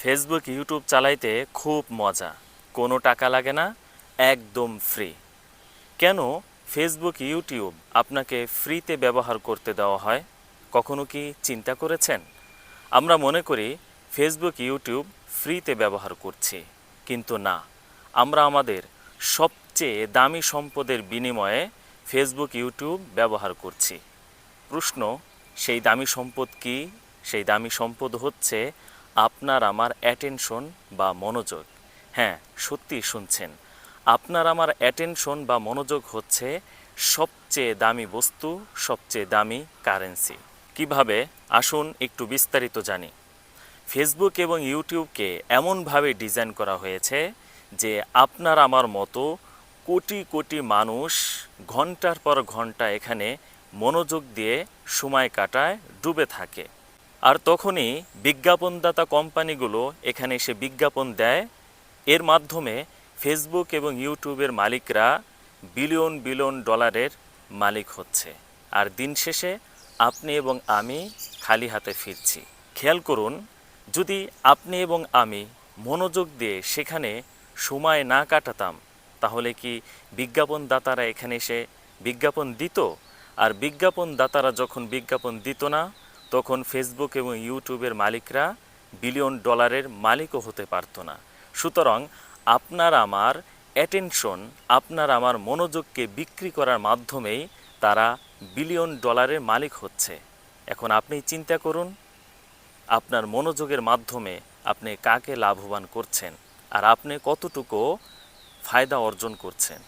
Facebook YouTube চালাইতে খুব মজা, কোনো টাকা লাগে না, একদম ফ্রি। কেন ফেসবুক ইউটিউব আপনাকে ফ্রিতে ব্যবহার করতে দেওয়া হয়? কখনো কি চিন্তা করেছেন? আমরা মনে করি ফেসবুক ইউটিউব ফ্রিতে ব্যবহার করছি, কিন্তু না, আমরা আমাদের সবচেয়ে দামি সম্পদের বিনিময়ে ফেসবুক ইউটিউব ব্যবহার করছি। প্রশ্ন, সেই দামি সম্পদ কি? সেই দামি সম্পদ হচ্ছে আপনার আমার অ্যাটেনশন বা মনোযোগ। হ্যাঁ, সত্যি শুনছেন, আপনার আমার অ্যাটেনশন বা মনোযোগ হচ্ছে সবচেয়ে দামি বস্তু, সবচেয়ে দামি কারেন্সি। কিভাবে? আসুন একটু বিস্তারিত জানি। ফেসবুক এবং ইউটিউবকে এমনভাবে ডিজাইন করা হয়েছে যে আপনার আমার মতো কোটি কোটি মানুষ ঘন্টার পর ঘন্টা এখানে মনোযোগ দিয়ে সময় কাটায়, ডুবে থাকে। আর তখনই বিজ্ঞাপনদাতা কোম্পানিগুলো এখানে এসে বিজ্ঞাপন দেয়। এর মাধ্যমে ফেসবুক এবং ইউটিউবের মালিকরা বিলিয়ন বিলিয়ন ডলারের মালিক হচ্ছে। আর দিন শেষে আপনি এবং আমি খালি হাতে ফিরছি। খেয়াল করুন, যদি আপনি এবং আমি মনোযোগ দিয়ে সেখানে সময় না কাটাতাম, তাহলে কি বিজ্ঞাপনদাতারা এখানে এসে বিজ্ঞাপন দিত? আর বিজ্ঞাপনদাতারা যখন বিজ্ঞাপন দিত না, তখন ফেসবুক এবং ইউটিউবের মালিকরা বিলিয়ন ডলারের মালিকও হতে পারতো না। সুতরাং আপনার আমার অ্যাটেনশন, আপনার আমার মনোযোগকে বিক্রি করার মাধ্যমেই তারা বিলিয়ন ডলারের মালিক হচ্ছে। এখন আপনি চিন্তা করুন, আপনার মনোযোগের মাধ্যমে আপনি কাকে লাভবান করছেন আর আপনি কতটুকু ফায়দা অর্জন করছেন।